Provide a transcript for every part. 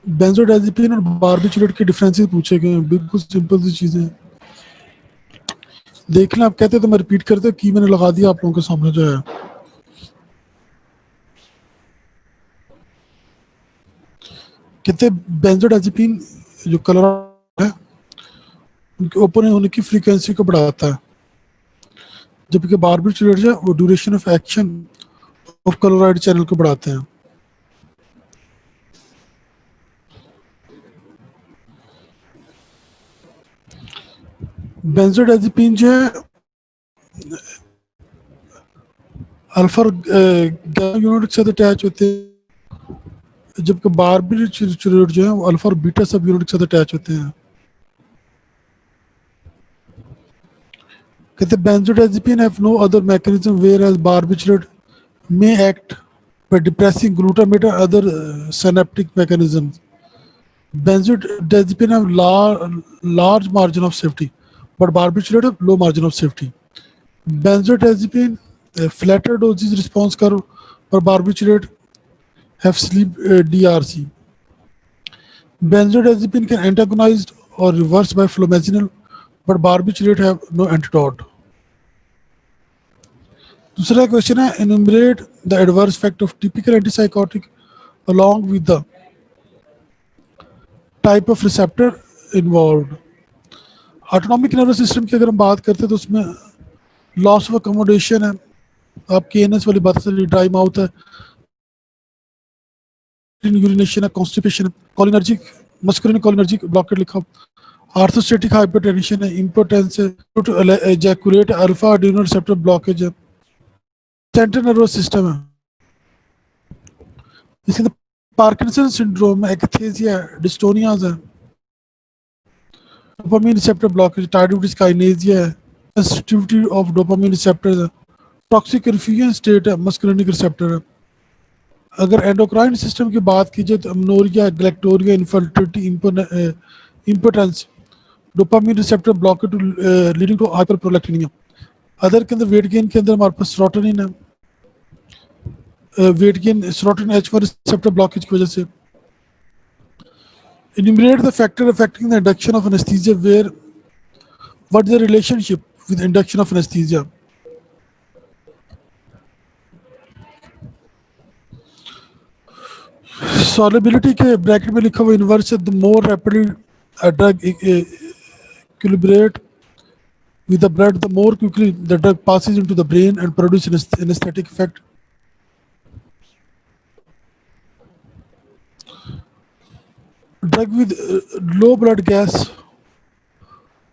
Benzodiazepine और barbiturate के differences पूछे गए हैं, बिल्कुल सिंपल सी चीजें हैं। देख लें, आप कहते तो मैं रिपीट करते की मैंने लगा दिया आप लोगों के सामने जो है। कहते बेंजोडाइजेपिन जो कलर है उनके ओपन होने की फ्रीक्वेंसी को बढ़ाता है, जबकि बार्बिचुरेट जो है वो duration of action of chloride channel को बढ़ाते हैं। बेंजोडाइजेपिन जो है अल्फा यूनिट के साथ अटैच होते हैं, जबकि बार्बिचुरेट जो है वो अल्फा और बीटा सब यूनिट के साथ अटैच होते हैं। कहते benzodiazepine have no other mechanism, whereas barbiturate may act by depressing glutamate and other synaptic mechanisms. Benzodiazepine have large margin of safety, but barbiturate have low margin of safety. Benzodiazepine flatter dosage response curve, but barbiturate have sleep DRC. Benzodiazepine can antagonized or reversed by flumazenil, but barbiturate have no antidote. दूसरा question है enumerate the adverse effect of typical antipsychotic along with the type of receptor involved. Autonomic nervous system की अगर हम बात करते हैं तो उसमें लॉस ऑफ अकोमोडेशन है, आप केएनएस वाली बात से ड्राई माउथ है, यूरिनेशन है, कॉन्स्टिपेशन है, कोलिनर्जिक मस्कुलिन कोलिनर्जिक ब्लॉकेट लिखा, आर्थोस्टेटिक हाइपरटेंशन है, इम्पोर्टेंस है, to ejaculate, alpha adrenal receptor blockage है, सेंट्रल नर्वस सिस्टम है, इसके अंदर पार्किंसन सिंड्रोम है, एकथेसिया है, डिस्टोनियाज है, डोपामिन रिसेप्टर ब्लॉकेज, टायरोइड काइनेसिया है, सेंसिटिविटी ऑफ डोपामिन रिसेप्टर है, टॉक्सिक रिफ्यूजन स्टेट है, मस्कुलिनिक रिसेप्टर है। अगर एंडोक्राइन सिस्टम की बात की जाए तो amenorrhea, galactorrhea, infertility, impotence, dopamine receptor blockage leading to hyperprolactinemia. Other के अंदर वेट गेन के अंदर हमारे पास सेरोटोनिन है, weight gain serotonin H1 receptor blockage की वजह से। Enumerate the factor affecting the induction of anesthesia, where what is the relationship with induction of anesthesia? Solubility के ब्रैकेट में लिखा हुआ इन्वर्स है, the more rapidly a drug equilibrate with the blood, the more quickly the drug passes into the brain and produces anesthetic effect. Drug with low blood gas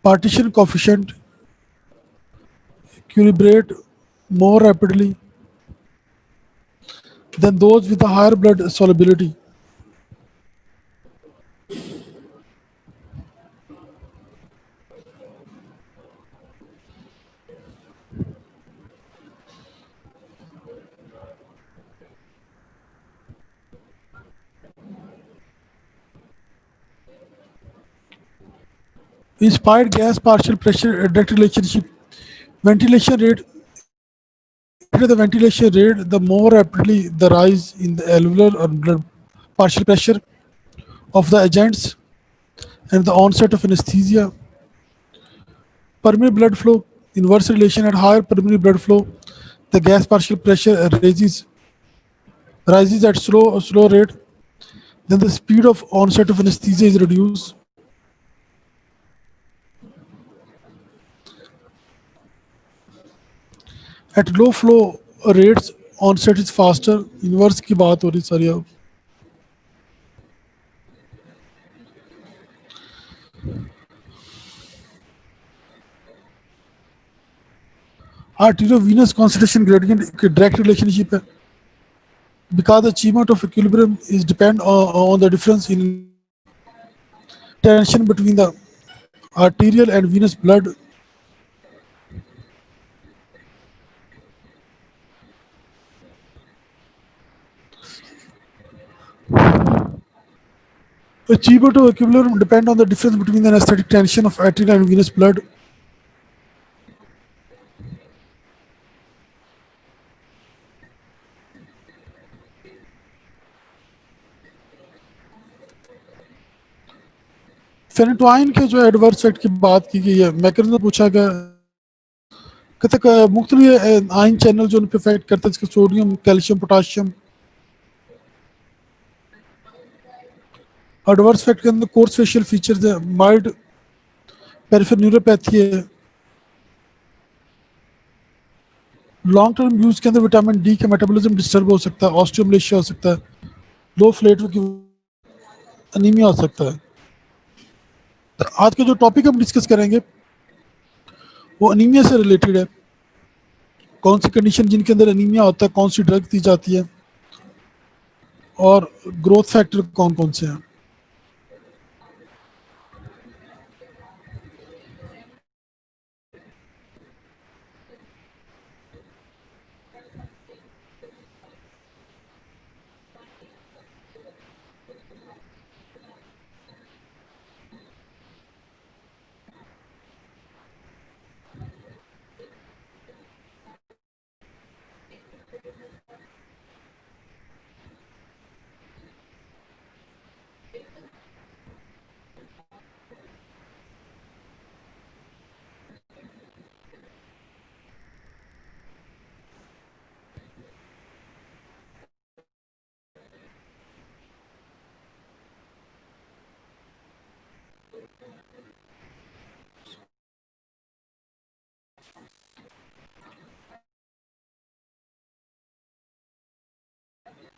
partition coefficient equilibrate more rapidly than those with a higher blood solubility. Inspired gas partial pressure direct relationship. Ventilation rate, the ventilation rate, the more rapidly the rise in the alveolar or blood partial pressure of the agents and the onset of anesthesia. Pulmonary blood flow, inverse relation at higher pulmonary blood flow, the gas partial pressure rises at slow rate, then the speed of onset of anesthesia is reduced. At low flow rates, onset is faster. Inverse की बात हो रही सारी अब. Arteriovenous concentration gradient की direct relationship है. Because the achievement of equilibrium is depend on the difference in tension between the arterial and venous blood. Achievement of equilibrium depend on the difference between the anesthetic tension of arterial and venous blood. Phenytoin के जो adverse effect की बात की गई है, mechanism पूछा गया, कहते मुख्तलिफ आयन चैनल जो उन पर इफेक्ट करते हैं, जैसे sodium, calcium, potassium. Adverse effect के अंदर कोर्स फेशियल फीचर्स है, माइल्ड पेरिफेरल न्यूरोपैथी है, लॉन्ग टर्म यूज के अंदर विटामिन डी का मेटाबॉलिज्म डिस्टर्ब हो सकता है, ऑस्टियोमलेशिया हो सकता है, लो फ्लेट की अनीमिया हो सकता है। तो आज का जो टॉपिक हम डिस्कस करेंगे वो अनीमिया से रिलेटेड है। कौन सी कंडीशन जिनके अंदर अनीमिया होता है, कौन सी ड्रग दी जाती है, और ग्रोथ फैक्टर कौन कौन से हैं।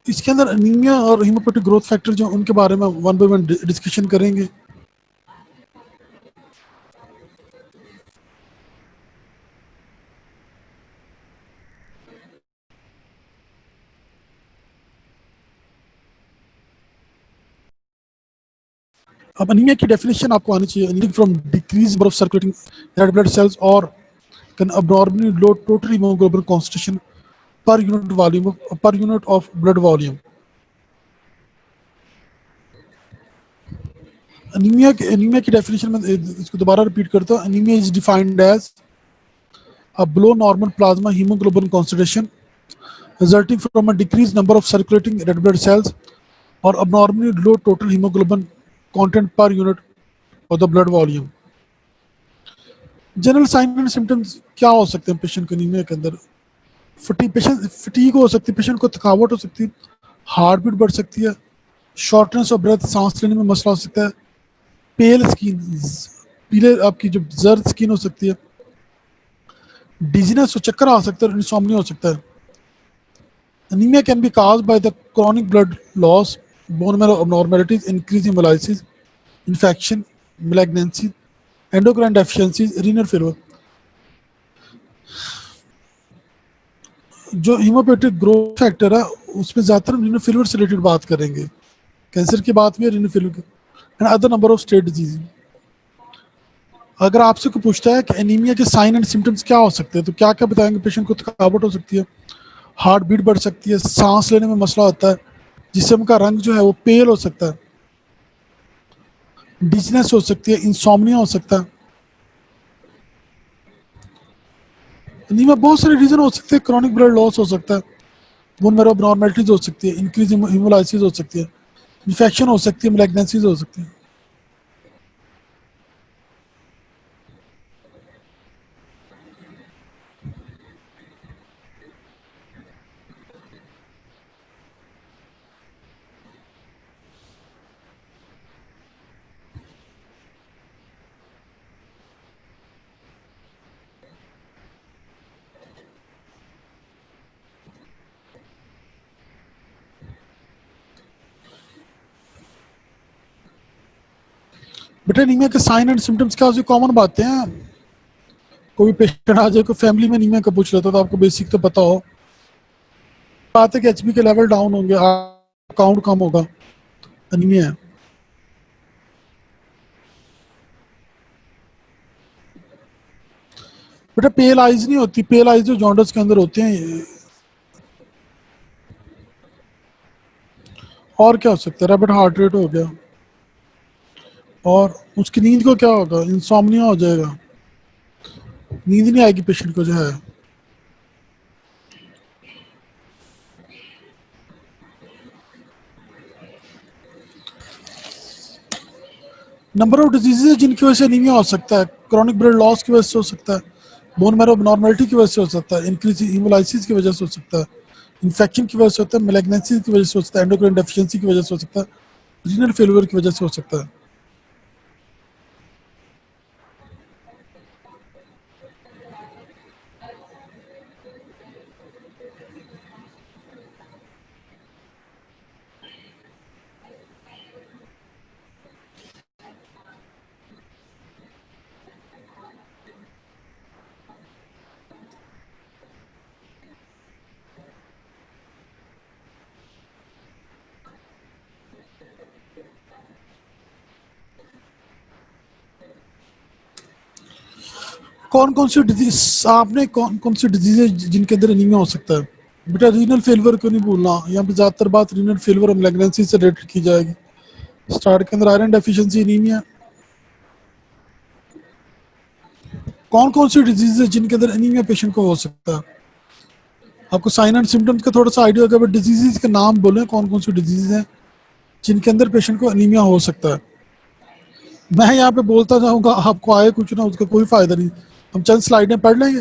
इसके अंदर अनीमिया और हीमोपेटिक ग्रोथ फैक्टर जो उनके बारे में वन बाय वन डिस्कशन करेंगे। अब अनीमिया की डेफिनेशन आपको आनी चाहिए। Anaemia from decrease number of circulating red blood cells और can abnormally low total hemoglobin concentration per unit volume per unit of blood volume। Anaemia की डेफिनेशन में इसको दोबारा रिपीट करता हूँ। Anaemia is defined as a below normal plasma hemoglobin concentration resulting from a decreased number of circulating red blood cells or abnormally low total hemoglobin content per unit of the blood volume। General sign and symptoms क्या हो सकते हैं patient को anaemia के अंदर? Patient fatigue हो सकती है, पेशेंट को थकावट हो सकती है, हार्ट बीट बढ़ सकती है, शॉर्टनेस ऑफ ब्रेथ, सांस लेने में मसला हो सकता है, पेल स्किन, पीले आपकी जो जर्द स्किन हो सकती है, डिजीनेस और चक्कर आ सकता है, इंसोम्निया हो सकता है। Anemia can be caused by the chronic blood loss, bone marrow abnormalities, increased hemolysis, infection, malignancy, endocrine deficiencies, renal failure। जो हीमोपेटिक ग्रोथ फैक्टर है उसमें ज़्यादातर हम रीनल फेलियर से रिलेटेड बात करेंगे। कैंसर की बात भी है, renal failure and other number of state disease. अगर आपसे कोई पूछता है कि एनीमिया के साइन एंड सिम्टम्स क्या हो सकते हैं, तो क्या क्या बताएंगे? पेशेंट को थकावट हो सकती है, हार्ट बीट बढ़ सकती है, सांस लेने में मसला होता है, जिस्म का रंग जो है वो पेल हो सकता है, डिजीनेस हो सकती है, इंसोम्निया हो सकता है। एनीमिया बहुत सारे रीजन हो सकते हैं। क्रॉनिक ब्लड लॉस हो सकता है, बोन मैरो अबनॉर्मलिटीज हो सकती है, इंक्रीज हीमोलाइसिस हो सकती है, इन्फेक्शन हो सकती है, मैलिग्नेंसीज हो सकती है। बेटा एनीमिया के साइन एंड सिम्टम्स क्या होती है? कॉमन बातें हैं। कोई पेशेंट आ जाए, कोई फैमिली में एनीमिया का पूछ लेता, तो आपको बेसिक तो पता हो। बात है कि एचबी के लेवल डाउन होंगे, काउंट कम होगा, एनीमिया है। बेटा पेल आइज नहीं होती, पेल आइज जो जॉन्डस के अंदर होते हैं। और क्या हो सकता है? रैपिड हार्ट रेट हो गया, और उसकी नींद को क्या होगा? इंसोम्निया हो जाएगा, नींद नहीं आएगी पेशेंट को जो है। नंबर ऑफ डिजीजेज जिनकी वजह से एनीमिया हो सकता है, क्रॉनिक ब्लड लॉस की वजह से हो सकता है, बोन मैरो नॉर्मेलिटी की वजह से हो सकता है, इंक्रीज हीमोलाइसिस की वजह से हो सकता है, इन्फेक्शन की वजह से होता है, मैलिग्नेंसी की वजह से हो सकता है, एंडोक्राइन डेफिशिएंसी की वजह से हो सकता है, रीनल फेलियर की वजह से हो सकता है। कौन कौन सी डिजीज, आपने कौन कौन सी डिजीज है जिनके अंदर एनीमिया हो सकता है? बेटा रीनल फेलियर को नहीं भूलना, यहाँ पे ज़्यादातर बात रीनल फेलियर और मैलिग्नेंसी से रिलेटेड की जाएगी। स्टार्ट के अंदर आयरन डेफिशिएंसी एनीमिया। कौन कौन सी डिजीज है जिनके अंदर एनीमिया पेशेंट को हो सकता है? आपको साइन एंड सिम्टम्स का थोड़ा सा आइडिया होगा, बट डिजीज के नाम बोले कौन कौन सी डिजीज हैं जिनके अंदर पेशेंट को एनीमिया हो सकता है। मैं यहाँ पे बोलता जाऊँगा, आपको आए कुछ ना उसका कोई फ़ायदा नहीं। हम चंद स्लाइडें पढ़ लेंगे,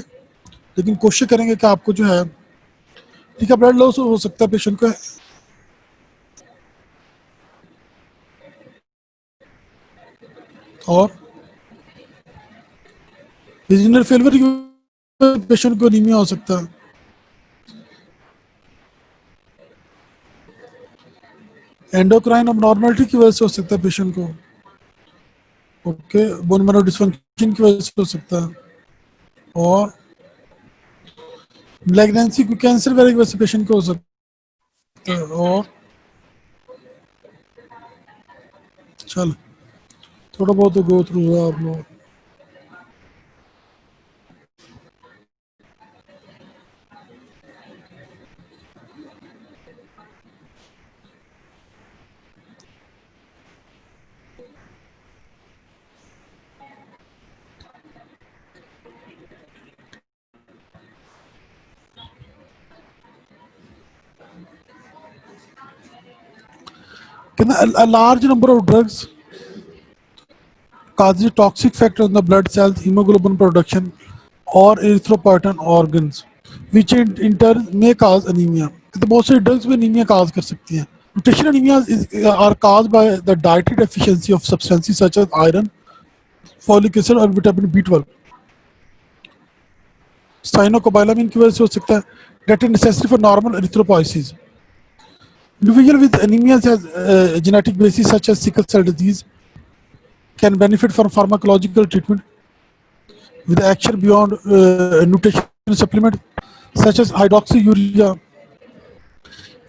लेकिन कोशिश करेंगे कि आपको जो है, ठीक है, ब्लड लॉस हो सकता है पेशेंट को, और रीजनल फेलियर की पेशेंट को एनीमिया हो सकता है। एंडोक्राइन अबनॉर्मलिटी की वजह से हो सकता है पेशेंट को। ओके, बोन मैरो डिसफंक्शन की वजह से हो सकता है, और मैलिग्नेंसी को कैंसर वगैरह की वजह से पेशेंट को हो सकता है। और चल, थोड़ा बहुत तो गो थ्रू हुआ आप लोग। Can a large number of drugs causes toxic factor in the blood cells, hemoglobin production, or erythropoietin organs, which in turn may cause anemia. तो बहुत से ड्रग्स भी anemia cause कर सकती हैं। Nutritional anemias are caused by the dietary deficiency of substances such as iron, folic acid और vitamin B12. Cyanocobalamin की वजह से हो सकता है, that is necessary for normal erythropoiesis. Individual with anemias has genetic basis such as sickle cell disease can benefit from pharmacological treatment with action beyond nutrition supplement such as hydroxyurea.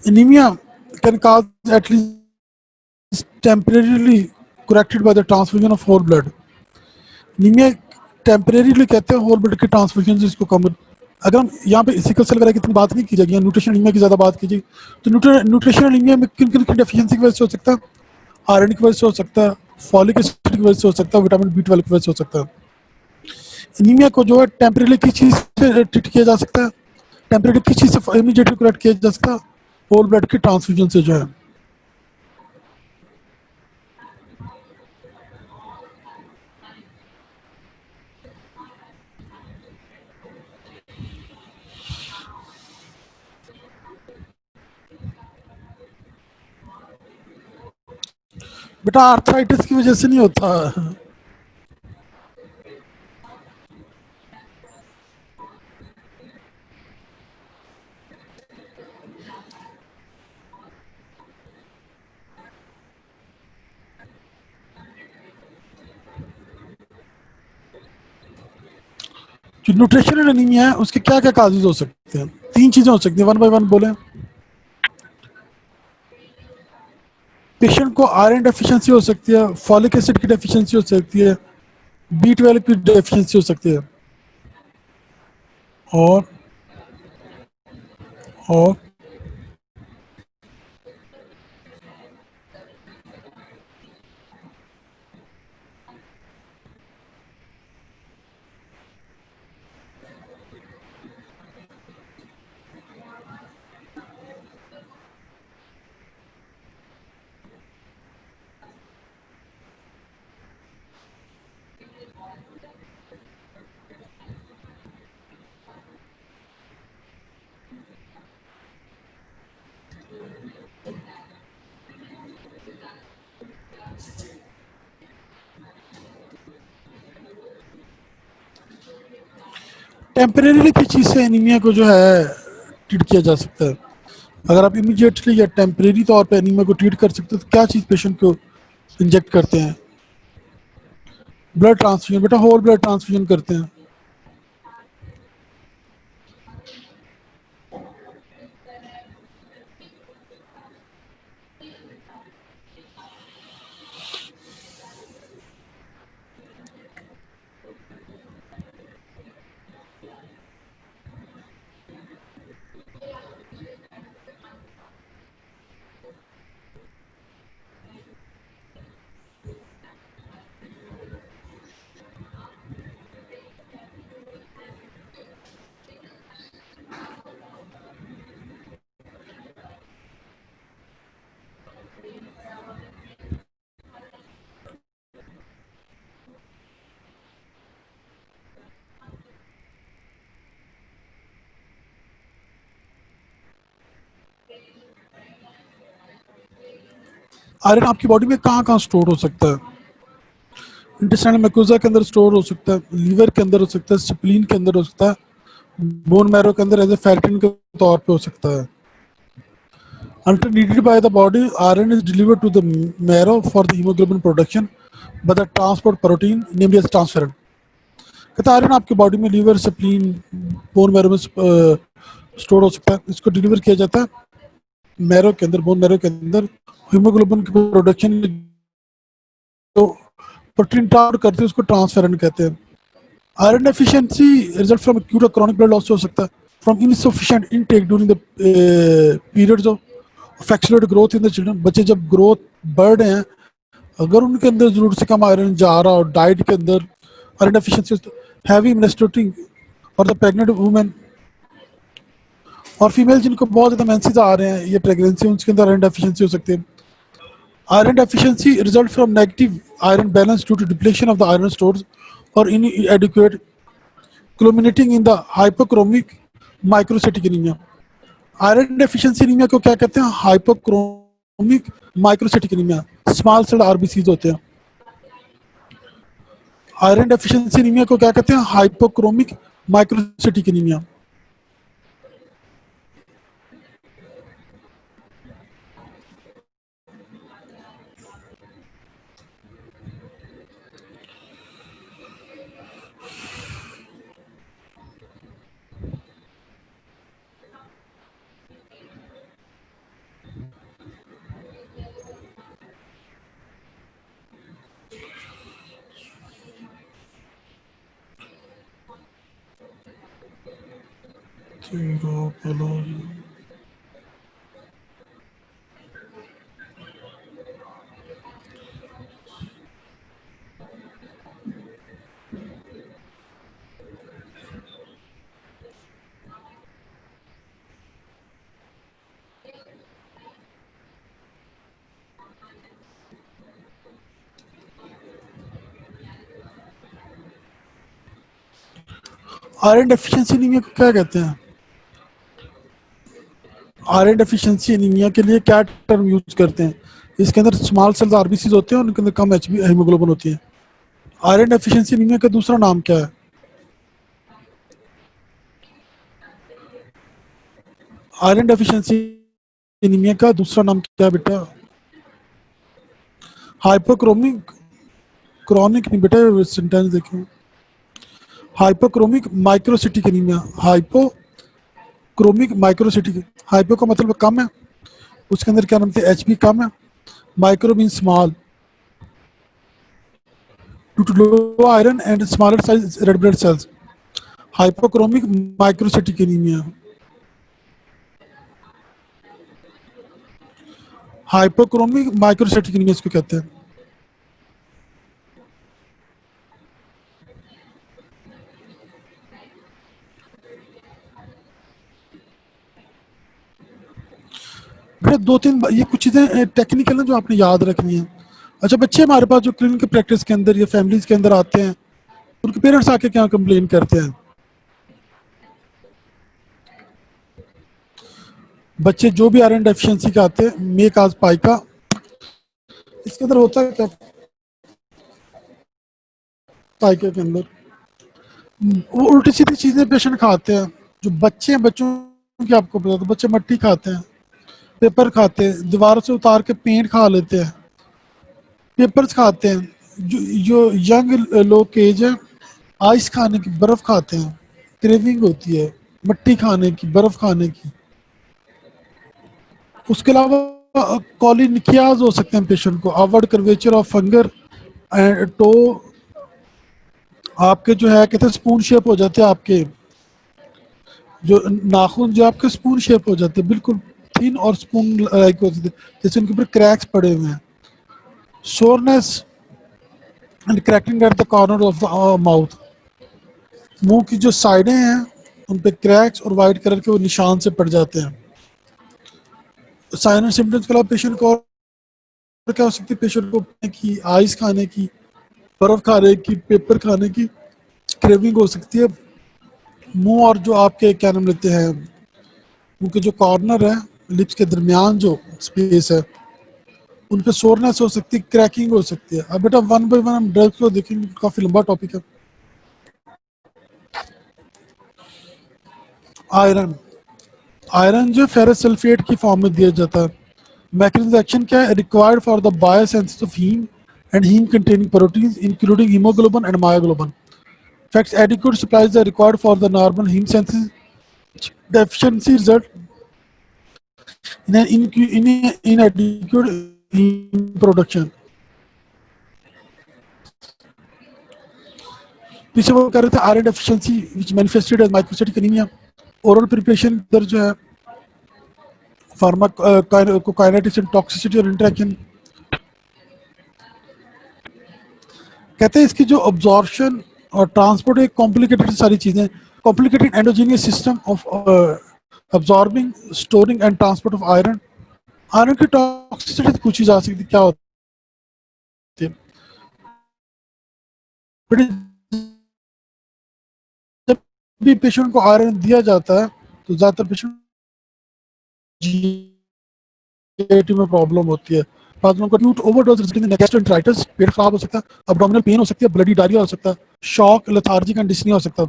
Anemia can cause at least temporarily corrected by the transfusion of whole blood. Anemia temporarily कहते हैं whole blood के transfusion से इसको कम। अगर हम यहाँ पे sickle cell वगैरह की इतनी बात नहीं की जाएगी, न्यूट्रिशन एनीमिया की ज़्यादा बात की जाएगी, तो न्यूट्रिशन एनीमिया में किन किन की डेफिशिएंसी की वजह से हो सकता है? आयरन की वजह से हो सकता है, फॉलिक एसिड की वजह से हो सकता है, विटामिन B12 की वजह से हो सकता है। एनीमिया को जो है टेम्परेली किस चीज़ से ट्रीट किया जा सकता है? टेम्परेरी किस चीज़ से इमीडिएटली करेक्ट किया जा सकता है? होल ब्लड की ट्रांसफ्यूजन से जो है। बेटा आर्थराइटिस की वजह से नहीं होता। जो न्यूट्रिशनल एनीमिया है उसके क्या क्या काजेज हो सकते हैं? तीन चीजें हो सकती हैं, वन बाय वन बोले। पेशेंट को आयरन डेफिशिएंसी हो सकती है, फॉलिक एसिड की डेफिशिएंसी हो सकती है, B12 की डेफिशिएंसी हो सकती है, और और टेम्परेरीली किस चीज़ से एनीमिया को जो है ट्रीट किया जा सकता है? अगर आप इमीडिएटली या टेम्परेरी तौर पे एनीमिया को ट्रीट कर सकते हो तो क्या चीज़ पेशेंट को इंजेक्ट करते हैं? ब्लड ट्रांसफ्यूजन, बेटा होल ब्लड ट्रांसफ्यूजन करते हैं। आयरन आपकी बॉडी में कहाँ कहाँ स्टोर हो सकता है? इंटेस्टाइनल म्यूकोजा के अंदर स्टोर हो सकता है, लीवर के अंदर हो सकता है, स्प्लीन के अंदर हो सकता है, बोन मैरो के अंदर एज ए फैक्टिन के तौर पे हो सकता है। Until needed by the body, iron is delivered to the marrow for the hemoglobin production by the transport protein, namely as transferrin. कहता है आयरन आपके बॉडी में लीवर स्प्लीन बोन मैरो में स्टोर हो सकता है, इसको डिलीवर किया जाता है मैरो के अंदर, बोन मैरो के अंदर हीमोग्लोबिन की प्रोडक्शन तो प्रोटीन ट्रांसफर करते हैं, उसको ट्रांसफेरन कहते हैं। Iron deficiency result from acute और क्रॉनिक ब्लड लॉस हो सकता है from insufficient intake during the periods of फ्रैक्चुलेटेड ग्रोथ इन द चिल्ड्रन। बच्चे जब ग्रोथ बढ़ रहे हैं, अगर उनके अंदर जरूरत से कम आयरन जा रहा हो डाइट के अंदर, आयरन डेफिशिएंसी, हैवी मेंस्ट्रुएटिंग और द प्रेग्नेंट वुमेन और फीमेल जिनको बहुत ज़्यादा मेंसेस आ रहे हैं, ये प्रेगनेंसी, उनके अंदर आयरन डेफिशिएंसी हो सकती है। Iron deficiency result from negative iron balance due to depletion of the iron stores और inadequate culminating in the hypochronic microcytic anemia। Iron deficiency anaemia को क्या कहते हैं? Hypochromic microcytic anaemia, small cell RBCs होते हैं। आयरन डेफिशिएंसी एनीमिया को क्या कहते हैं? Hypochromic microcytic anaemia. Iron deficiency anaemia को क्या कहते हैं? आयरन डेफिशिएंसी एनीमिया के लिए क्या टर्म यूज करते हैं? इसके अंदर स्मॉल सेल्स आरबीसीज होते हैं और उनके अंदर कम एचबी हीमोग्लोबिन होती है। आयरन डेफिशिएंसी एनीमिया का दूसरा नाम क्या है? आयरन डेफिशिएंसी एनीमिया का दूसरा नाम क्या है बेटा? हाइपोक्रोमिक, क्रॉनिक नहीं बेटा, सेंटेंस देखिए। Hypochromic microcytic anaemia, hypochromic microcytic. Hypo का मतलब कम है, उसके अंदर क्या नाम थे? एचबी कम है, micro mean small, due to low iron and smaller size red blood cells, hypochromic microcytic anemia। Hypochromic microcytic anaemia इसको कहते हैं। फिर दो तीन ये कुछ चीज़ें टेक्निकल हैं जो आपने याद रखनी है। अच्छा, बच्चे हमारे पास जो क्लिनिकल प्रैक्टिस के अंदर या फैमिलीज के अंदर आते हैं, उनके पेरेंट्स आके क्या कंप्लेन करते हैं? बच्चे जो भी आयरन डेफिशिएंसी के आते हैं, मेक आज पाइका, इसके अंदर होता है क्या? पाइका के अंदर वो उल्टी सीधी चीज़ें पेशेंट खाते हैं। जो बच्चे हैं, बच्चों की आपको पता, तो बच्चे मट्टी खाते हैं, पेपर खाते हैं, दीवारों से उतार के पेंट खा लेते हैं, पेपर्स खाते हैं। जो यंग लोग की एज है, आइस खाने की, बर्फ़ खाते हैं, क्रेविंग होती है मट्टी खाने की, बर्फ़ खाने की। उसके अलावा कॉलिनिकियाज हो सकते हैं पेशेंट को, आवर्ड curvature of finger and toe, आपके जो है कहते हैं स्पून शेप हो जाते हैं, आपके जो नाखून जो आपके स्पून शेप हो जाते हैं, बिल्कुल थिन और स्पून लाइक होते थे, जैसे उनके ऊपर क्रैक्स पड़े हुए हैं। Soreness and cracking at the corner of the mouth, मुंह की जो साइडें हैं उन पे क्रैक्स और वाइट कलर के वो निशान से पड़ जाते हैं। साइन एंड सिम्टम्स के अलावा पेशेंट को और क्या हो सकती है, पेशेंट को की आइस खाने की, बर्फ खाने की, पेपर खाने की क्रेविंग हो सकती है। मुंह और जो आपके क्या नाम लेते हैं, मुंह के जो कॉर्नर है, लिप्स के दरमियान जो स्पेस है, उन पे सोरनेस हो सकती है, क्रैकिंग हो सकती है। अब बेटा वन बाय वन हम ड्रग्स को देखेंगे, काफ़ी लंबा टॉपिक है। आयरन, आयरन जो फेरस सल्फेट की फॉर्म में दिया जाता है। मैकेनिज्म एक्शन क्या है, required for the biosynthesis of heme and heme containing proteins including haemoglobin and myoglobin. Facts adequate supplies are required for the normal heme synthesis. Deficiency result in an inadequate heme production. पीछे वो कर रहे थे iron deficiency which manifested as microcytic anaemia. Oral preparation इधर जो है pharmacokinetics and toxicity और interaction, कहते हैं इसकी जो अब्जॉर्प्शन और ट्रांसपोर्ट एक कॉम्प्लिकेटेड सारी चीज़ें, complicated endogenous system of absorbing, storing and transport of iron. Iron की टॉक्सिसिटी पूछी जा सकती क्या होती है, बट जब भी पेशेंट को आयरन दिया जाता है तो ज़्यादातर पेशेंट जीआईटी में प्रॉब्लम होती है। बाद में उनको acute overdose resulting in gastroenteritis, पेट खराब हो सकता है, अब्डोमिनल पेन हो सकती है, ब्लडी डायरिया हो सकता है, शॉक, लेथार्जिक एंड डिस्नी हो सकता है।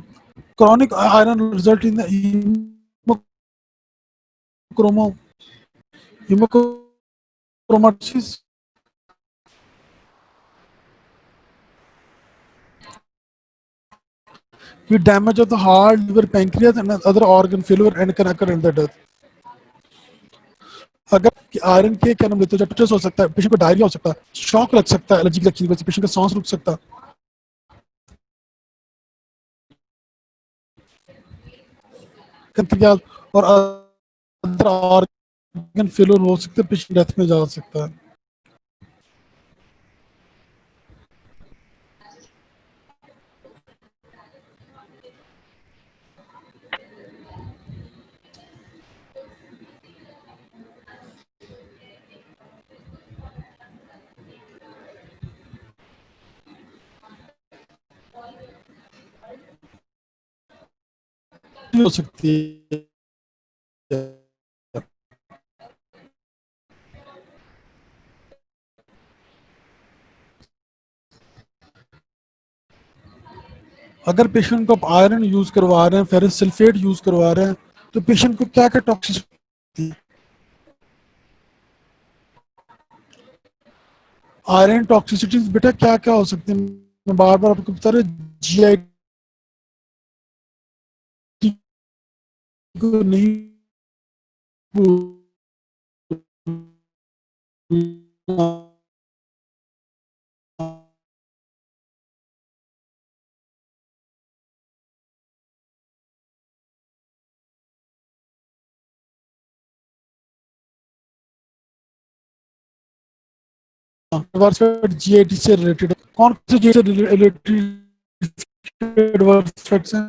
Chronic iron result in haemochromo haemochromatosis, with damage of the heart, liver, pancreas and other organ failure and can occur in the death. अगर आयरन के क्या नाम लेते हैं, जब हो सकता है, पेशेंट को डायरिया हो सकता है, शॉक लग सकता है, एलर्जी लग सकती है, पेशेंट का सांस रुक सकता है, pancreas और अदर ऑर्गन फेलियर हो सकते हैं, पेशेंट डेथ में जा सकता है। हो सकती है अगर पेशेंट को आप आयरन यूज करवा रहे हैं, फेरस सल्फेट यूज करवा रहे हैं, तो पेशेंट को क्या क्या टॉक्सिसिटी, आयरन टॉक्सिसिटीज बेटा क्या क्या हो सकती है, मैं बार बार आपको बता रहा हूँ, जीआईटी को नहीं जीआईटी से रिलेटेड कौन से जी से रिलेटेड एडवर्स इफेक्ट्स हैं,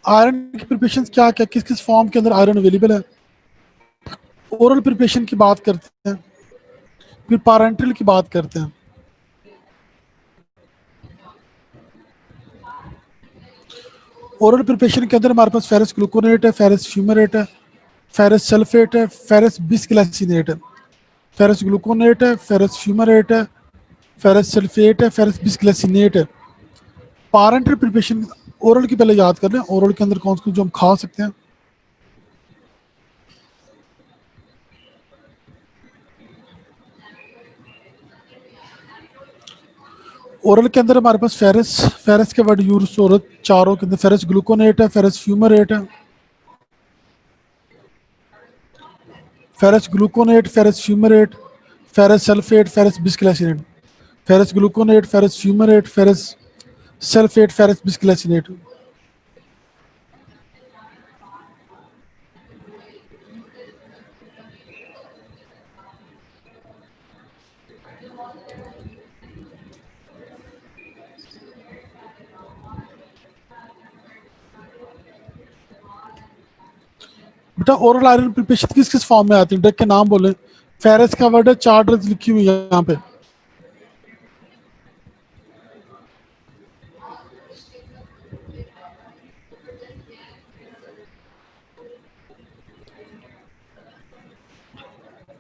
आयरन की प्रिपरेशन क्या क्या, किस किस फॉर्म के अंदर आयरन अवेलेबल है। ओरल प्रिपरेशन की बात करते हैं, फिर पारेंटल की बात करते हैं। ओरल प्रिपरेशन के अंदर हमारे पास फेरस ग्लूकोनेट है, फेरस फ्यूमरेट है, फेरस सल्फेट है, फेरस बिस्ग्लाइसिनेट है। फेरस ग्लूकोनेट है, फेरस फ्यूमरेट है, फेरस सल्फेट है, फेरस बिस्ग्लाइसिनेट है। पारेंटल प्रिपरेशन ओरल की पहले याद कर लें, ओरल के अंदर कौन कौन जो हम खा सकते हैं। ओरल के अंदर हमारे पास फेरस, फेरस के वर्ड यूज हो रहे चारों के अंदर। फेरस ग्लूकोनेट है, फेरस फ्यूमरेट है, ferrous gluconate, ferrous fumarate, ferrous sulphate, ferrous bisglycinate. Ferrous gluconate, ferrous fumarate, ferrous sulphate, ferrous bisglycinate. बेटा ओरल आयरन प्रिपरेशन किस किस फॉर्म में आती है, ड्रग के नाम बोले। फेरस का वर्ड है, 4 ड्रग्स लिखी हुई है यहाँ पे।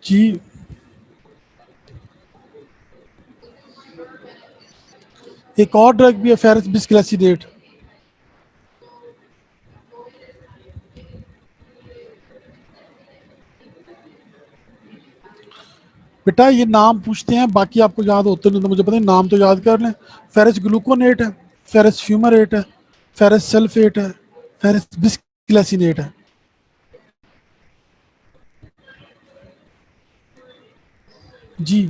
जी, एक और ड्रग भी है, फेरस बिस्ग्लाइसिनेट। बेटा ये नाम पूछते हैं, बाकी आपको याद होते नहीं तो मुझे पता नहीं, नाम तो याद कर लें। फेरस ग्लूकोनेट है, फेरस फ्यूमरेट है, फेरस सल्फेट है, फेरस बिस्ग्लाइसिनेट है। जी,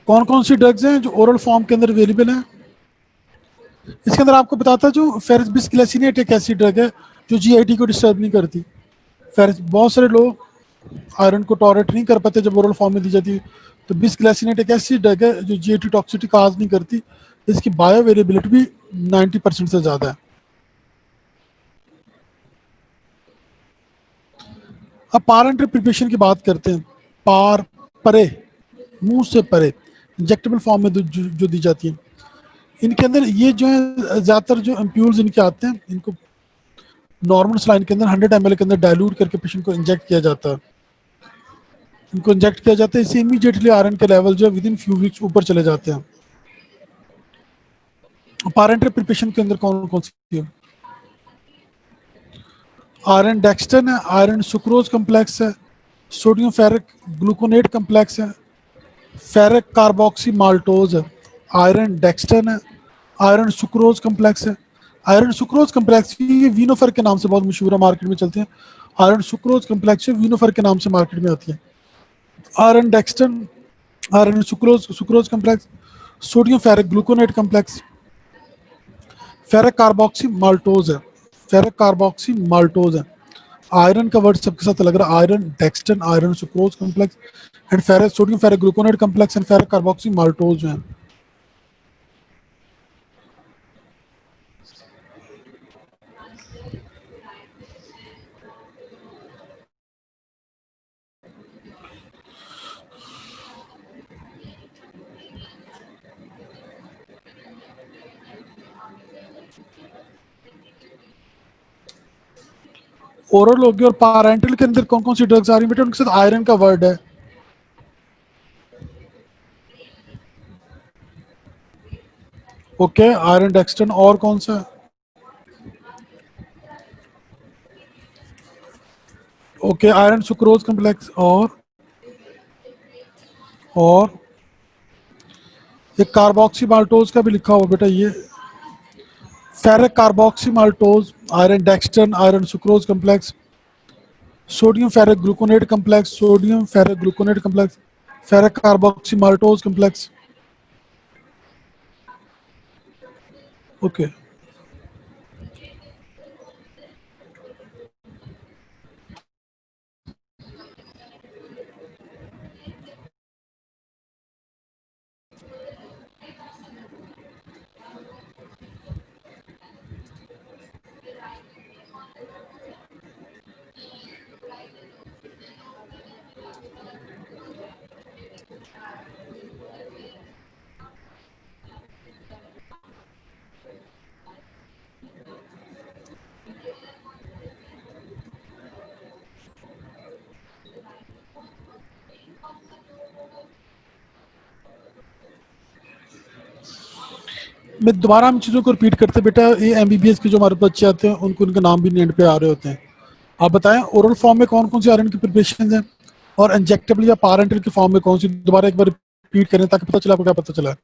कौन कौन सी ड्रग्स हैं जो ओरल फॉर्म के अंदर अवेलेबल हैं। इसके अंदर आपको बताता, जो फेरस बिस्ग्लाइसिनेट एक ऐसी ड्रग है जो जीआईटी को डिस्टर्ब नहीं करती। फेरस, बहुत सारे लोग आयरन को टॉलरेट नहीं कर पाते जब ओरल फॉर्म में दी जाती है, तो बिस्ग्लाइसिनेट एक ऐसी ड्रग है जो जीआईटी टॉक्सिसिटी काज नहीं करती। इसकी बायो अवेलेबिलिटी भी 90% से ज़्यादा है। अब पारेंटल प्रिपरेशन की बात करते हैं। पार, परे, मुंह से परे, इंजेक्टेबल फॉर्म में जो दी जाती है। इनके अंदर ये जो है ज़्यादातर जो एम्प्यूल्स इनके आते हैं, इनको नॉर्मल सलाइन के अंदर 100 ml के अंदर डाइल्यूट करके पेशेंट को इंजेक्ट किया जाता है। इनको इंजेक्ट किया जाता है, इससे इमीडिएटली आयरन के लेवल जो है विद इन फ्यू वीक्स ऊपर चले जाते हैं। पारेंटल प्रिपरेशन के अंदर कौन कौन सी है। आयरन डेक्सटन है, आयरन सुक्रोज कम्प्लेक्स है, सोडियम फेरिक ग्लूकोनेट कम्प्लेक्स है, फेरिक कार्बोक्सी माल्टोज है। आयरन डेक्सटन है, आयरन सुक्रोज कम्प्लेक्स है। आयरन सुक्रोज कम्प्लेक्स ये वीनोफर के नाम से बहुत मशहूर है, मार्केट में चलते हैं। आयरन सुक्रोज कम्प्लेक्स वीनोफर के नाम से मार्केट में आती है। Iron dextran, iron sucrose sucrose complex, sodium ferric gluconate complex, ferric carboxy maltose है। फेरिक कार्बोक्सी माल्टोज है। आयरन का वर्ड सबके साथ लग रहा है, iron dextran, iron sucrose complex and ferric sodium ferric gluconate complex and ferric carboxy maltose जो है। ओरल होगी और पारेंटल के अंदर कौन कौन सी ड्रग्स आ रही है बेटा, उनके साथ आयरन का वर्ड है। ओके, आयरन डेक्सटन, और कौन सा। ओके, आयरन सुक्रोज कम्प्लेक्स, और एक कार्बोक्सी माल्टोज का भी लिखा हुआ बेटा ये। Ferric carboxy maltose, iron dextran, iron sucrose complex, sodium ferric gluconate complex, sodium ferric gluconate complex, ferric carboxy maltose complex. Okay, मैं दोबारा हम चीज़ों को रिपीट करते बेटा, ये एमबीबीएस के जो हमारे बच्चे आते हैं उनको उनके नाम भी एंड पे आ रहे होते हैं। आप बताएं ओरल फॉर्म में कौन कौन सी आयरन की प्रिपरेशन है और इंजेक्टेबल या पारेंटल की फॉर्म में कौन सी, दोबारा एक बार रिपीट करें ताकि पता चला आपको क्या पता चला।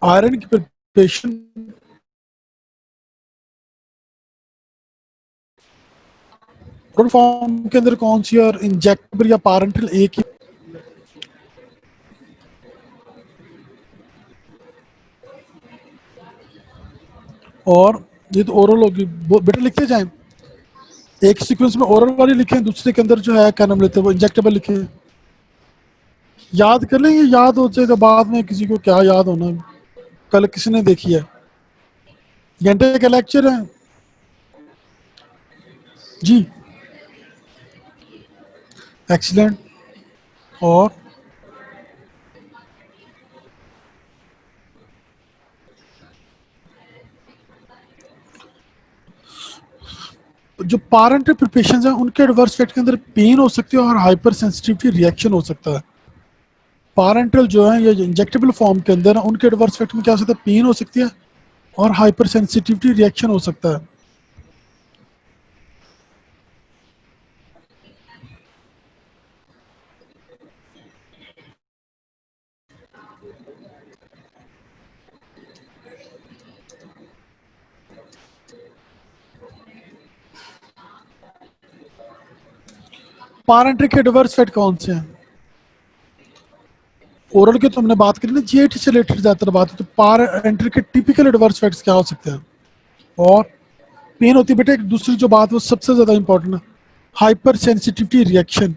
आयरन की प्रिपरेशन ओरल फॉर्म के अंदर कौन सी और इंजेक्टेबल या पारेंटल एक ही। और ये तो ओरल होगी, बेटा लिखते जाएं, एक सीक्वेंस में ओरल वाली लिखें, दूसरे के अंदर जो है क्या नाम लेते हैं वो इंजेक्टेबल लिखें। याद कर लेंगे, याद हो जाएगा बाद में, किसी को क्या याद होना है। कल किसी ने देखी है, घंटे का लेक्चर है जी। एक्सीलेंट। और जो पारेंटल प्रिपरेशन है उनके एडवर्स इफेक्ट के अंदर पेन हो सकती है और हाइपर सेंसिटिविटी रिएक्शन हो सकता है। पारेंटल जो है ये इंजेक्टेबल फॉर्म के अंदर है, उनके एडवर्स इफेक्ट में क्या हो सकता है, पेन हो सकती है और हाइपर सेंसिटिविटी रिएक्शन हो सकता है। पारेंटल के एडवर्स इफेक्ट कौन से हैं? ओरल की तो हमने बात करी ना, जीआईटी से रिलेटेड ज्यादातर बात है, तो पारेंटल के टिपिकल एडवर्स इफेक्ट्स क्या हो सकते हैं? और पेन होती है बेटा, एक दूसरी जो बात वो सबसे ज्यादा इंपॉर्टेंट है, हाइपर सेंसिटिविटी रिएक्शन।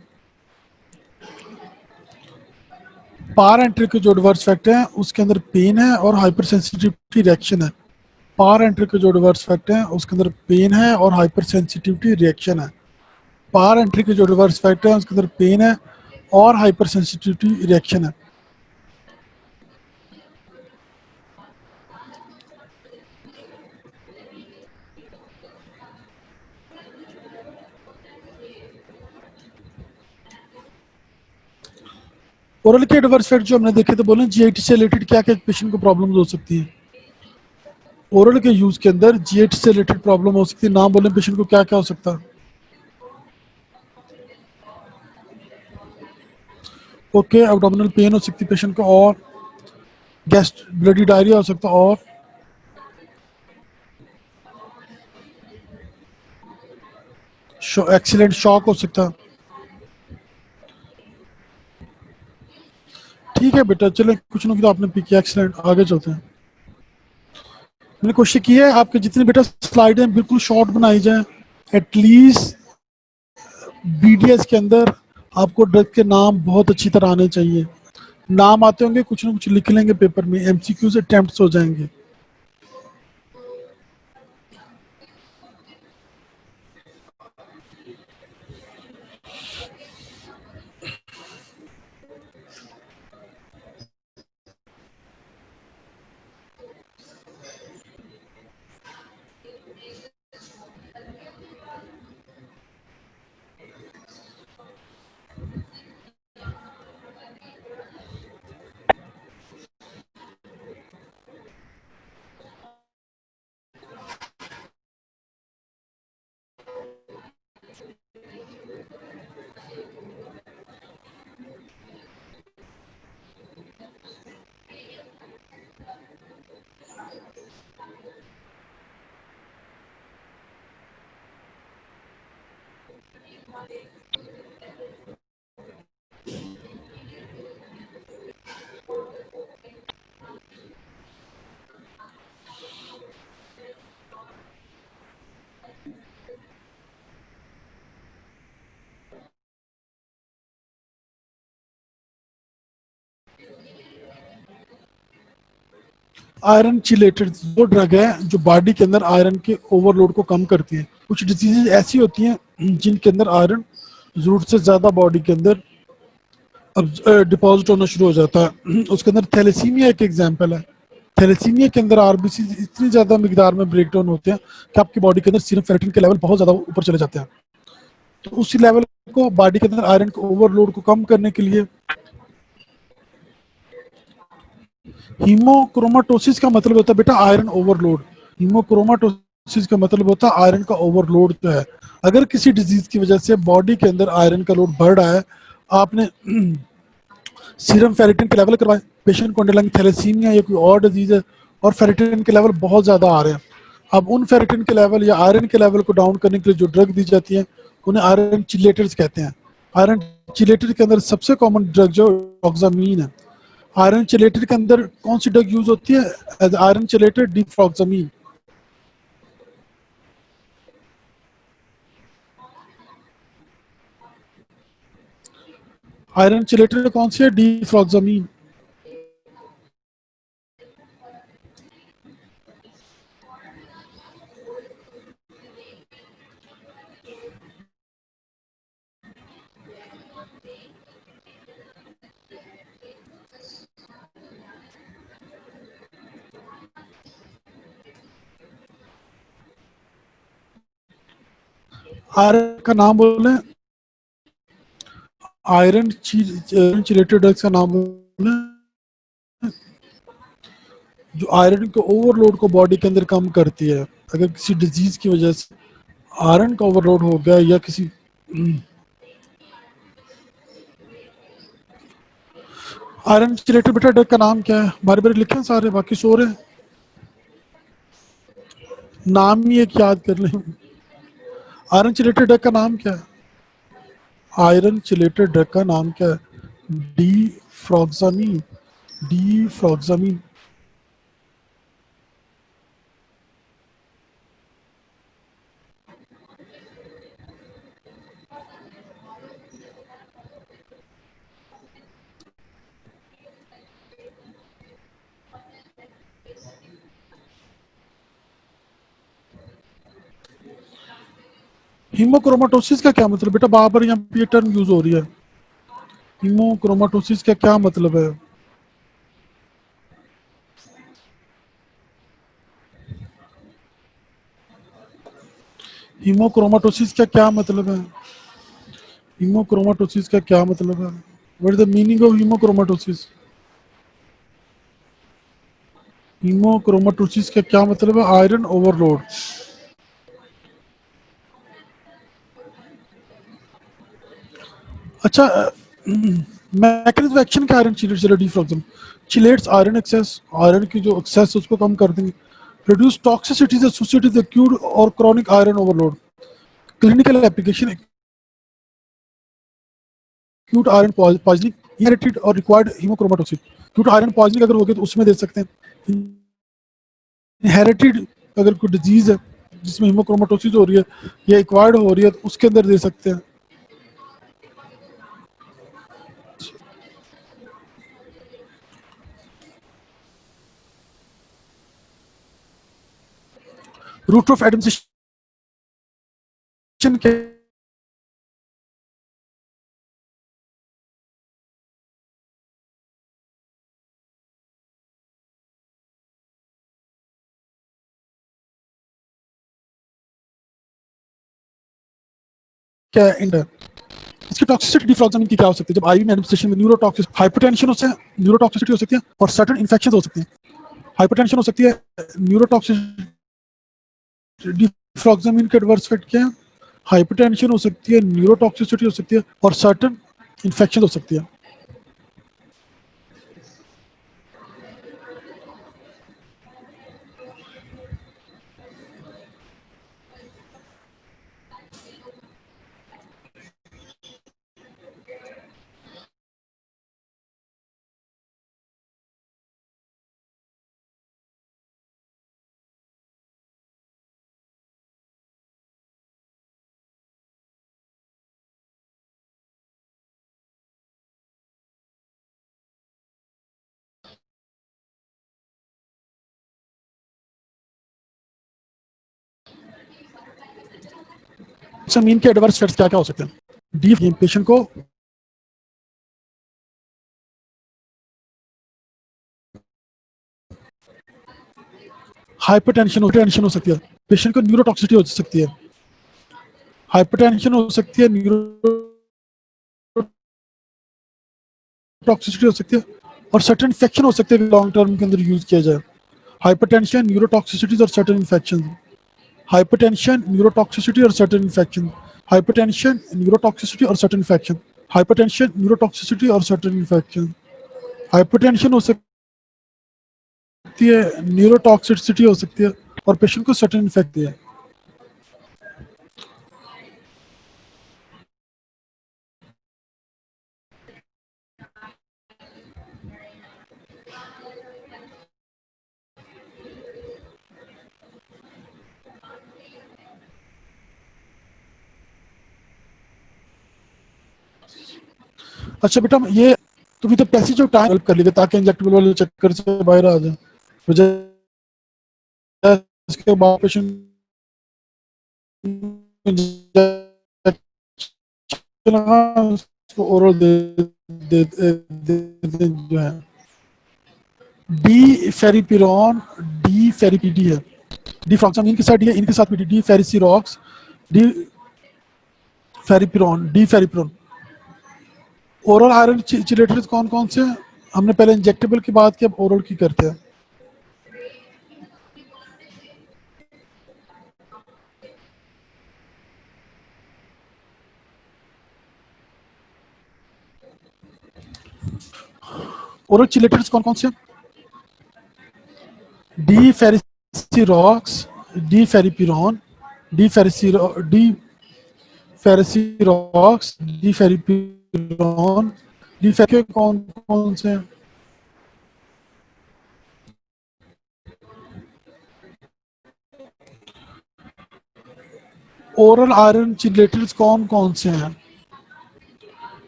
पार एंट्री के जो एडवर्स इफेक्ट है उसके अंदर पेन है और हाइपर सेंसिटिविटी रिएक्शन है। पार एंट्री के जो एडवर्स इफेक्ट है उसके अंदर पेन है और हाइपर सेंसिटिविटी रिएक्शन है। पार एंट्री के जो एडवर्स इफेक्ट है उसके अंदर पेन है और हाइपर सेंसिटिविटी रिएक्शन है। ओरल के एडवर्स इफेक्ट जो हमने देखे थे, बोले जीआईटी से रिलेटेड क्या क्या पेशेंट को प्रॉब्लम हो सकती है। ओरल के यूज के अंदर जीआईटी से रिलेटेड प्रॉब्लम हो सकती है, नाम बोले पेशेंट को क्या क्या हो सकता है। ओके, एब्डोमिनल पेन हो सकती है पेशेंट को, और गैस्ट ब्लडी डायरिया हो सकता है, और एक्सीलेंट शॉक हो सकता है। ठीक है बेटा, चले कुछ ना कुछ तो आपने पिक किया, एक्सीलेंट, आगे चलते हैं। मैंने कोशिश की है आपके जितनी बेटा स्लाइड हैं बिल्कुल शॉर्ट बनाई जाए, एटलीस्ट बीडीएस के अंदर आपको ड्रग के नाम बहुत अच्छी तरह आने चाहिए। नाम आते होंगे, कुछ ना कुछ लिख लेंगे पेपर में, एमसीक्यूज अटेम्प्ट्स हो जाएंगे। आयरन चिलेटेड वो ड्रग है जो बॉडी के अंदर आयरन के ओवरलोड को कम करती है। कुछ डिजीजेज ऐसी होती हैं जिनके अंदर आयरन जरूरत से ज़्यादा बॉडी के अंदर अब डिपॉजिट होना शुरू हो जाता है। उसके अंदर थैलेसीमिया एक एग्जांपल है। थैलेसीमिया के अंदर आरबीसी इतनी ज़्यादा मिकदार में ब्रेक डाउन होते हैं कि आपकी बॉडी के अंदर सीरम फेरेटिन के लेवल बहुत ज़्यादा ऊपर चले जाते हैं। तो उसी लेवल को बॉडी के अंदर आयरन के ओवरलोड को कम करने के लिए हीमोक्रोमाटोसिस का मतलब होता है बेटा आयरन ओवरलोड। हीमोक्रोमाटोसिस का मतलब होता है आयरन का ओवरलोड जो है। अगर किसी डिजीज की वजह से बॉडी के अंदर आयरन का लोड बढ़ रहा है, आपने सीरम फेरेटिन के लेवल करवाए, पेशेंट को अंडरलाइंग थैलेसीमिया या कोई और डिजीज है और फेरेटिन के लेवल बहुत ज़्यादा आ रहे हैं, अब उन फेरेटिन के लेवल या आयरन के लेवल को डाउन करने के लिए जो ड्रग दी जाती है उन्हें आयरन चिलेटर्स कहते हैं। आयरन चिलेटर के अंदर सबसे कॉमन ड्रग जो ऑक्सामीन है। आयरन चिलेटर के अंदर कौन सी ड्रग यूज होती है as iron chelator? Deferoxamine. Iron chelator कौन सी है? डिफ्रॉक्सामीन। आयरन का नाम बोले, आयरन चिलेटेड ड्रग्स का नाम बोले जो आयरन के ओवरलोड को बॉडी के अंदर कम करती है। अगर किसी डिजीज की वजह से आयरन का ओवरलोड हो गया या किसी आयरन चिलेटेड बेटा ड्रग का नाम क्या है? बारी बारी लिखे सारे, बाकी सो रहे हैं। नाम ही एक याद कर लें। आयरन चिलेटेड ड्रग का नाम क्या है? आयरन चिलेटेड ड्रग का नाम क्या है? डी फ्रॉक्सामीन। डी फ्रॉक्सामीन। हीमोक्रोमाटोसिस का क्या मतलब बेटा? बार बार यहाँ पे ये टर्म यूज हो रही है। हीमोक्रोमाटोसिस का क्या मतलब है? हीमोक्रोमाटोसिस का क्या मतलब है? हीमोक्रोमाटोसिस का क्या मतलब है? What is the meaning of haemochromatosis? Haemochromatosis का क्या मतलब है? Iron overload. अच्छा, मैकेनिज्म एक्शन क्या आयरन चिलेट चलो deferoxamine chelates iron excess, iron की जो एक्सेस उसको कम कर देंगे। Reduce toxicities associated with acute और chronic iron overload. Clinical application acute iron poisoning, inherited और required haemochromatosis. Acute iron poisoning अगर हो गया तो उसमें दे सकते हैं। इनहेरिटेड अगर कोई डिजीज है जिसमें हीमोक्रोमाटोसिस हो रही है या एक्वायर्ड हो रही है तो उसके अंदर दे सकते हैं। रूट ऑफ एडमिनिस्ट्रेशन क्या है? इसकी टॉक्सिसिटी डिफ्रॉक्सामिन की क्या हो सकती है? जब आईवी में एडमिनिस्ट्रेशन में न्यूरोटॉक्सिस हाइपरटेंशन हो, न्यूरोटॉक्सिसिटी हो सकती है और सर्टेन इन्फेक्शन हो सकती है। हाइपरटेंशन हो सकती है, न्यूरोटॉक्सिसिटी। डिफ्रॉक्सामिन के एडवर्स इफेक्ट क्या है? हाइपरटेंशन हो सकती है, न्यूरोटॉक्सिसिटी हो सकती है और सर्टेन इन्फेक्शन हो सकती है। डिफ्रॉक्सामिन के एडवर्स इफेक्ट्स क्या क्या हो सकते हैं? डी पेशेंट को हाइपरटेंशन हो सकती है, पेशेंट को न्यूरोटॉक्सिसिटी हो सकती है, हाइपरटेंशन हो सकती है, न्यूरोटॉक्सिसिटी हो सकती है, और सर्टेन इन्फेक्शन हो सकते हैं लॉन्ग टर्म के अंदर यूज किया जाए। हाइपरटेंशन, न्यूरोटॉक्सिसिटीज और सर्टेन इन्फेक्शन, हाइपरटेंशन, न्यूरोटॉक्सिसिटी और सर्टेन इन्फेक्शन, हाइपरटेंशन, न्यूरोटॉक्सिसिटी और सर्टेन इन्फेक्शन, हाइपरटेंशन, न्यूरोटॉक्सिसिटी और सर्टेन इन्फेक्शन। हाइपरटेंशन हो सकती है, न्यूरोटॉक्सिसिटी हो सकती है, और पेशेंट को सर्टेन इन्फेक्ट है। अच्छा बेटा, ये तुम्हें तो पैसे जो टाइम हेल्प कर लेगा ताकि इंजेक्टेबल वाले चक्कर से बाहर आ जाए, इसके बाद पेशेंट ओरल दे जो है डी फेरिपिरॉन, डी फेरिपीडी है, डी फ्रॉक्सामिन के साथ डी है, इनके साथ भी deferasirox, deferiprone, deferiprone. Oral iron chelators कौन कौन से हैं? हमने पहले इंजेक्टेबल की बात की, अब ओरल की करते हैं। ओरल चिलेटर्स कौन कौन से? Deferasirox, deferiprone, deferasirox, deferiprone, defer कौन कौन से हैं? ओरल आयरन चिलेटर्स कौन कौन से हैं?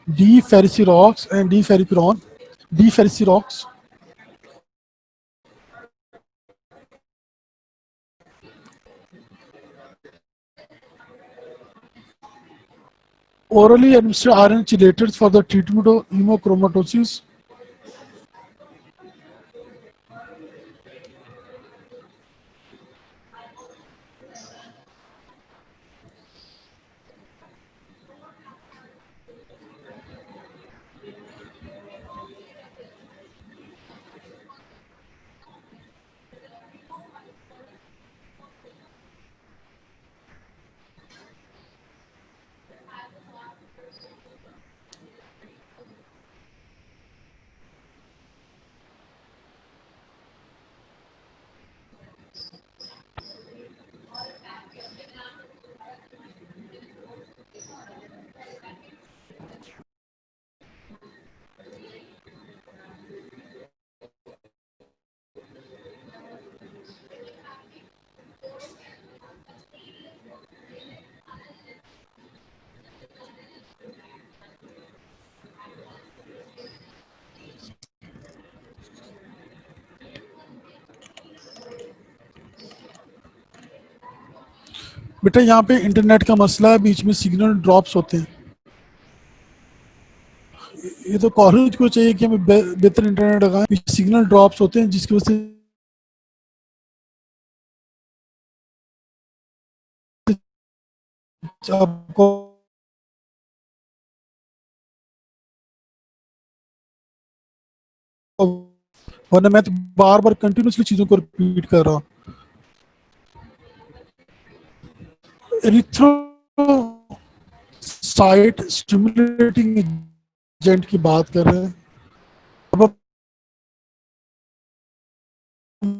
Deferasirox and deferiprone, deferasirox. Orally administered iron chelators for the treatment of hemochromatosis. बेटा यहाँ पे इंटरनेट का मसला है, बीच में सिग्नल ड्रॉप्स होते हैं। ये तो कॉलेज को चाहिए कि हमें बेहतर इंटरनेट लगाएं, बीच में सिग्नल ड्रॉप्स होते हैं जिसकी वजह से आपको, वरना मैं तो बार बार कंटिन्यूसली चीज़ों को रिपीट कर रहा हूँ। एरिथ्रोसाइट स्टिमुलेटिंग एजेंट की बात कर रहे हैं। अब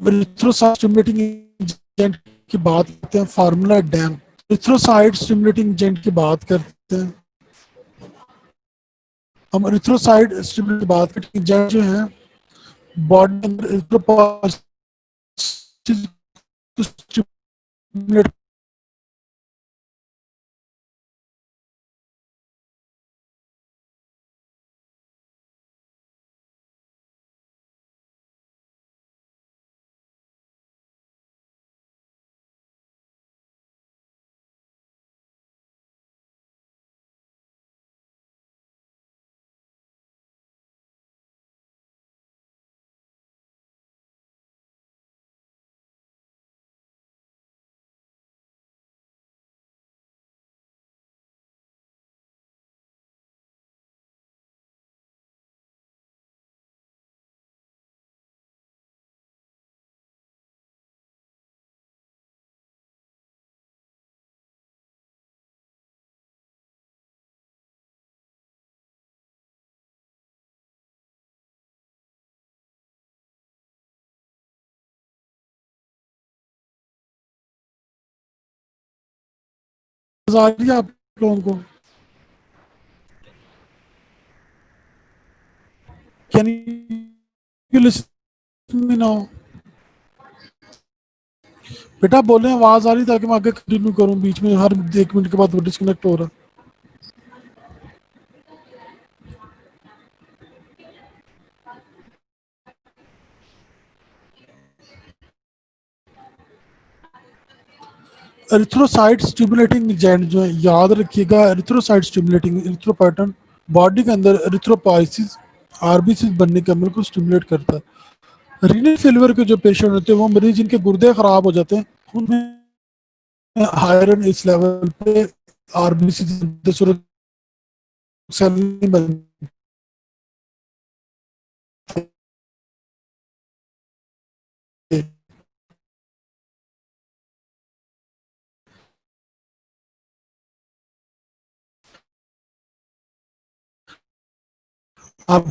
एरिथ्रोसाइट स्टिमुलेटिंग एजेंट की बात करते हैं, formula dam. Erythrocyte stimulating agent की बात करते हैं, हम एरिथ्रोसाइट स्टिमुलेटिंग की बात करते हैं, एजेंट जो है बॉडी के अंदर एरिथ्रोसाइट आ रही है आप लोगों को? Can you listen me now? बेटा आप बोल रहे हैं, आवाज आ रही ताकि मैं आगे कंटिन्यू करूं, बीच में हर 1 मिनट के बाद वो डिस्कनेक्ट हो रहा है। एरिथ्रोसाइट स्टिमुलेटिंग एजेंट जो है, याद रखिएगा, एरिथ्रोसाइट स्टिमुलेटिंग एरिथ्रोपाइटन बॉडी के अंदर एरिथ्रोपाइसिस आरबीसी बनने के अमल को स्टिमुलेट करता है। रीनल फेलियर के जो पेशेंट होते हैं, वो मरीज जिनके गुर्दे खराब हो जाते हैं, उनमें आयरन इस लेवल पे आरबीसी सूरत सेल नहीं बनते। आप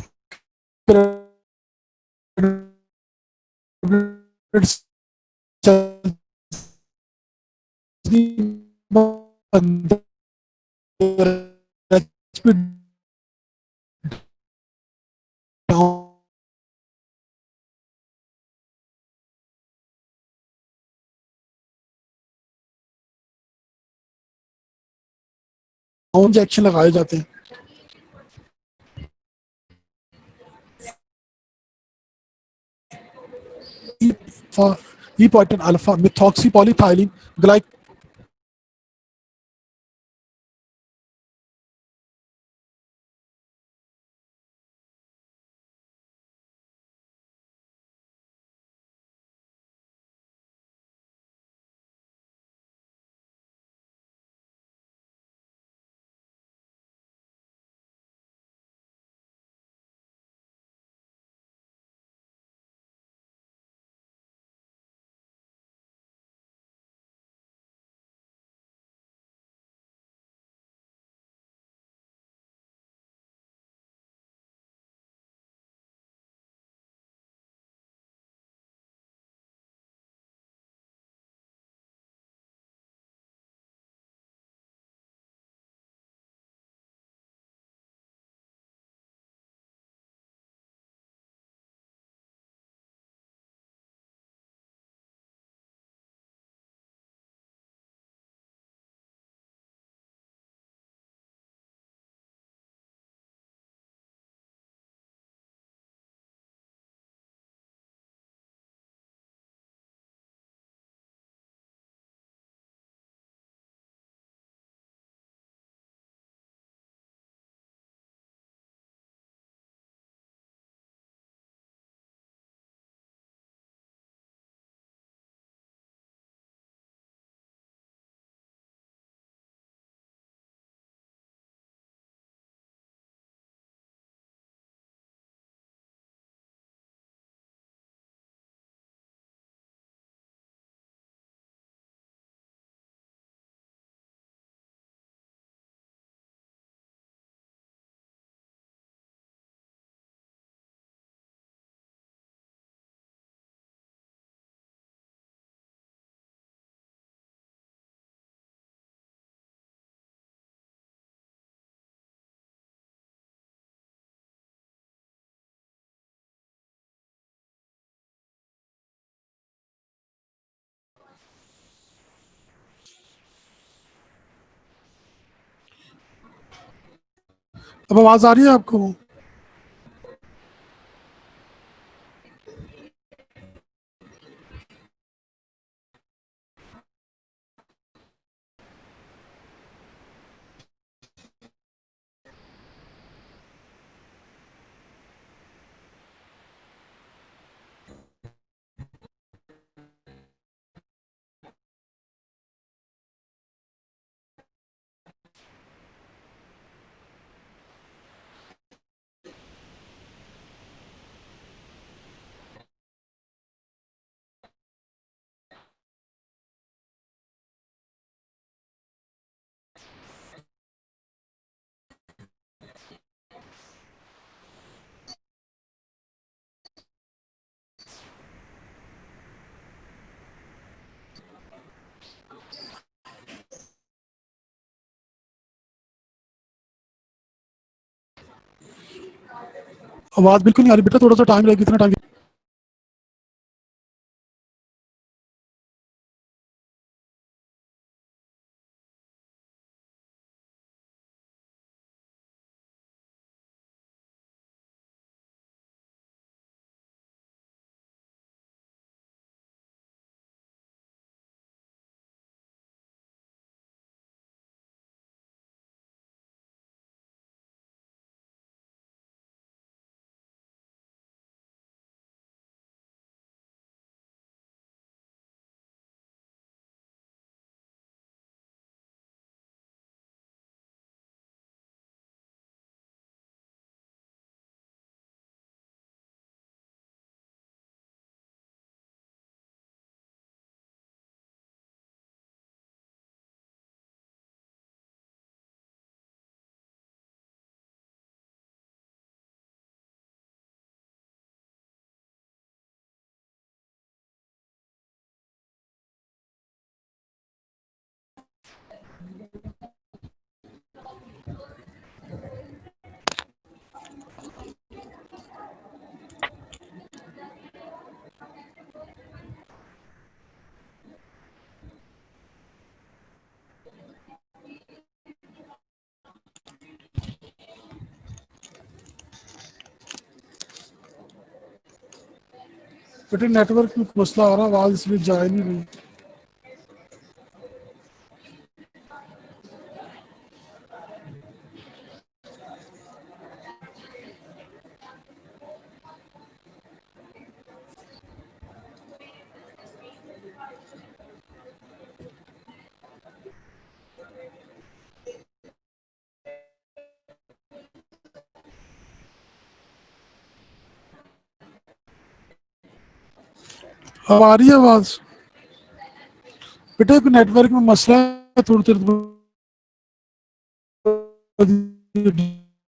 इंजेक्शन लगाए जाते हैं। ई पॉइटन अल्फा मिथॉक्सी पॉलीथाइलिन ग्लाइक अब आवाज आ रही है आपको? आवाज़ बिल्कुल नहीं आ रही बेटा, थोड़ा सा टाइम लगेगा, कितना टाइम? बेटे नेटवर्क में मसला आ रहा है, आवाज़ इसलिए जा ही नहीं रही। अब आ रही है आवाज़? बेटे नेटवर्क में मसला है, थोड़ी देर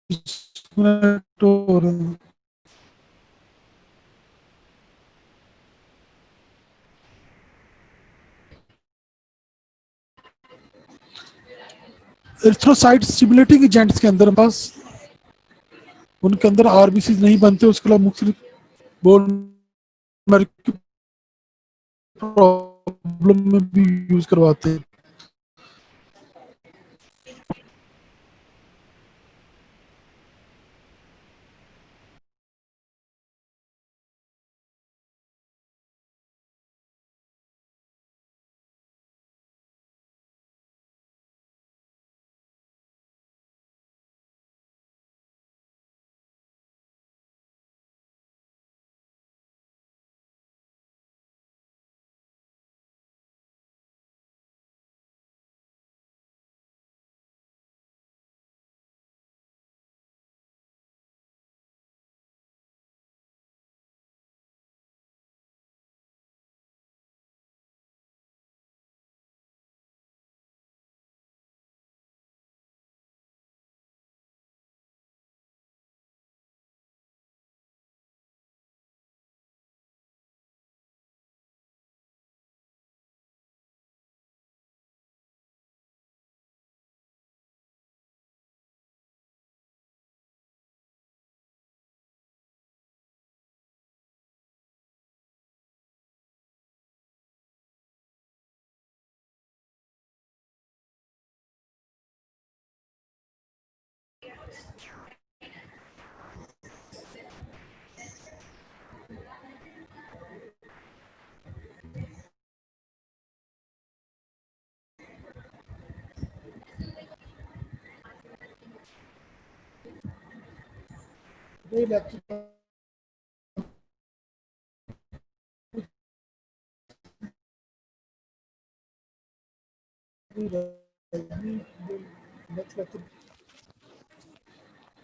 डिस्कनेक्ट हो रहे हैं। एरिथ्रोसाइट स्टिमुलेटिंग एजेंट्स के अंदर बस उनके अंदर आरबीसी नहीं बनते, उसके लिए मुख्तलिफ बोन मैरो की प्रॉब्लम में भी यूज करवाते हैं।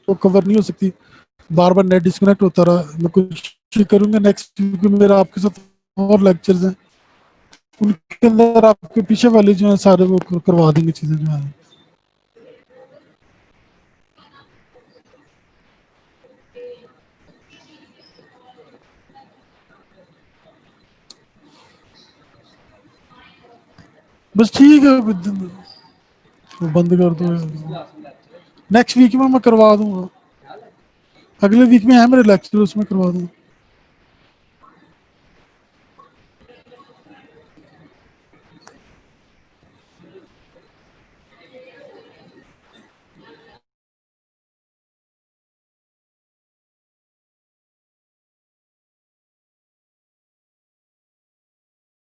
तो कवर नहीं हो सकती, बार बार नेट डिस्कनेक्ट होता रहा। मैं कोशिश करूंगा नेक्स्ट वीक में, मेरा आपके साथ और लेक्चर्स हैं, उनके अंदर आपके पीछे वाले जो है सारे वो करवा देंगे चीज़ें जो है। बस ठीक है, वो बंद कर दो, नेक्स्ट वीक में मैं करवा दूंगा। अगले वीक में है मेरे लेक्चर, उसमें करवा दूँ।